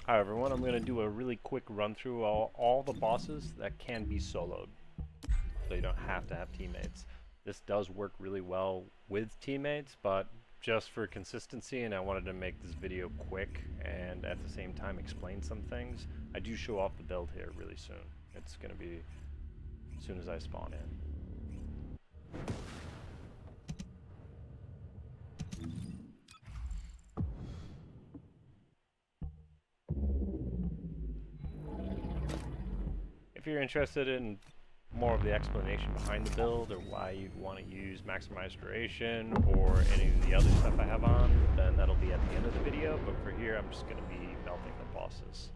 Hi everyone, I'm going to do a really quick run through all the bosses that can be soloed, so you don't have to have teammates. This does work really well with teammates, but just for consistency, and I wanted to make this video quick and at the same time explain some things, I do show off the build here really soon. It's going to be as soon as I spawn in. If you're interested in more of the explanation behind the build or why you'd want to use maximized duration or any of the other stuff I have on, then that'll be at the end of the video, but for here I'm just going to be melting the bosses.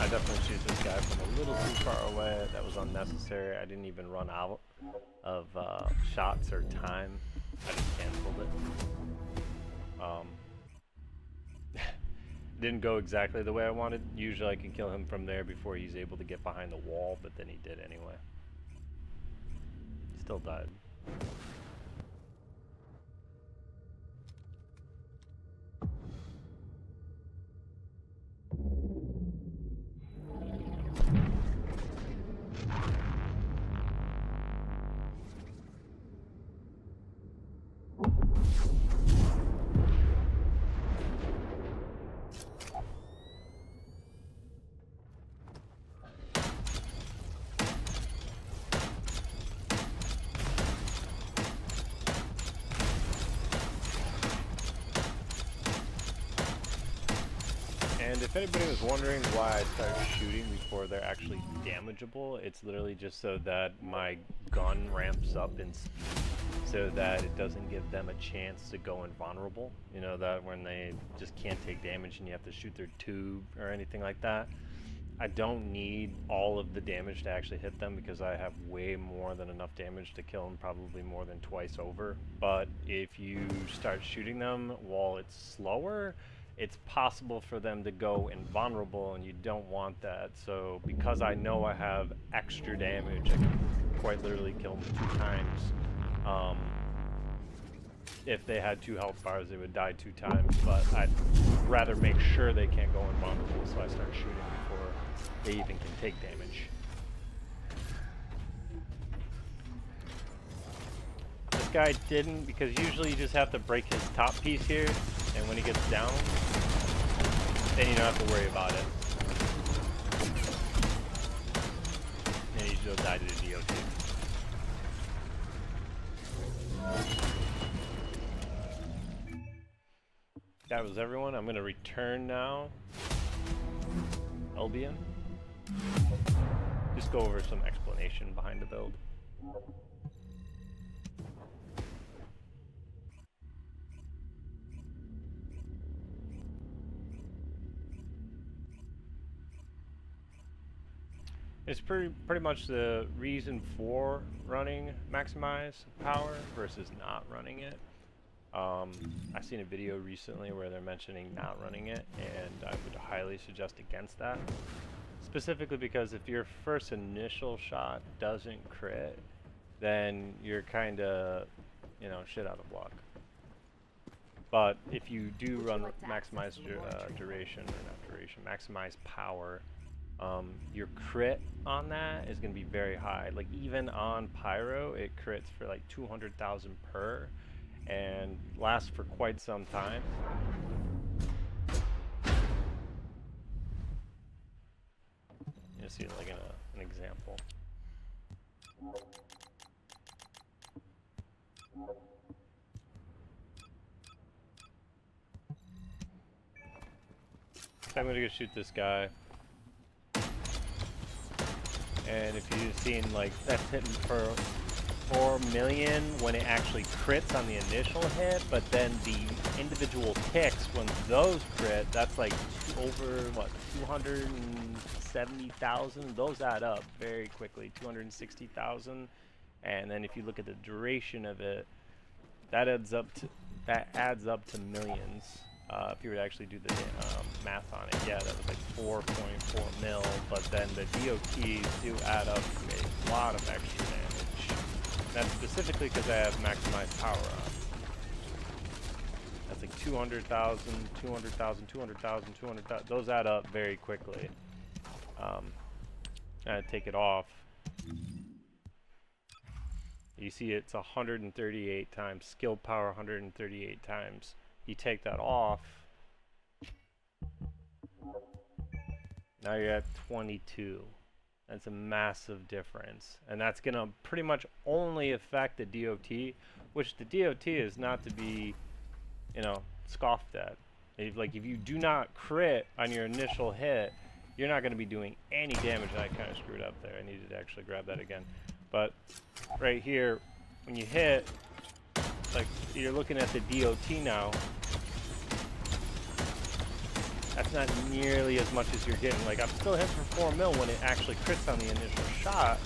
I definitely choose this guy from a little too far away. That was unnecessary. I didn't even run out of shots or time. I just canceled it. Didn't go exactly the way I wanted. Usually I can kill him from there before he's able to get behind the wall, but then he did anyway. Still died. And if anybody was wondering why I start shooting before they're actually damageable, it's literally just so that my gun ramps up in speed so that it doesn't give them a chance to go invulnerable. You know, that when they just can't take damage and you have to shoot their tube or anything like that. I don't need all of the damage to actually hit them because I have way more than enough damage to kill them, probably more than twice over. But if you start shooting them while it's slower, it's possible for them to go invulnerable, and you don't want that. So because I know I have extra damage, I can quite literally kill them 2 times. If they had 2 health bars, they would die 2 times, but I'd rather make sure they can't go invulnerable, so I start shooting before they even can take damage. This guy didn't, because usually you just have to break his top piece here, and when he gets down, then you don't have to worry about it. you'll die to the DOT. That was everyone. I'm going to return now. Albion. Just go over some explanation behind the build. It's pretty much the reason for running maximize power versus not running it. I've seen a video recently where they're mentioning not running it, and I would highly suggest against that. Specifically because if your first initial shot doesn't crit, then you're kind of, you know, shit out of luck. But if you do run maximize duration, or not duration, maximize power, your crit on that is going to be very high. Like even on Pyro, it crits for like 200,000 per, and lasts for quite some time. You'll see like an example. So I'm gonna go shoot this guy. And if you've seen, like, that's hitting for 4 million when it actually crits on the initial hit, but then the individual ticks, when those crit, that's like over, what, 270,000? Those add up very quickly, 260,000. And then if you look at the duration of it, that adds up to millions. If you were to actually do the math on it, yeah, that was like 4.4 mil, but then the DOTs do add up to a lot of extra damage. That's specifically because I have maximized power on. That's like 200,000, 200,000, 200,000, 200,000. Those add up very quickly. I take it off. You see it's 138 times. Skill power 138 times. You take that off, now you're at 22. That's a massive difference, and that's gonna pretty much only affect the DOT, which the DOT is not to be, you know, scoffed at. If you do not crit on your initial hit, you're not gonna be doing any damage. I kind of screwed up there. I needed to actually grab that again. But right here, when you hit, like, you're looking at the DOT now. That's not nearly as much as you're getting. Like, I'm still hitting for 4 mil when it actually crits on the initial shot,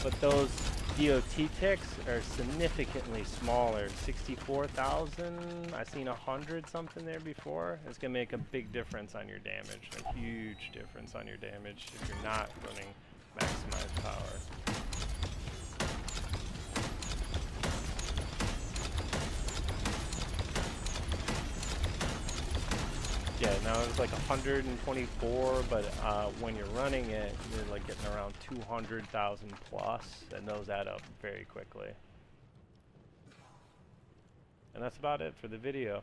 but those DOT ticks are significantly smaller. 64,000. I've seen 100 something there before. It's gonna make a big difference on your damage, a huge difference on your damage if you're not running maximized power. Yeah, now it's like 124, but when you're running it, you're like getting around 200,000 plus, and those add up very quickly. And that's about it for the video.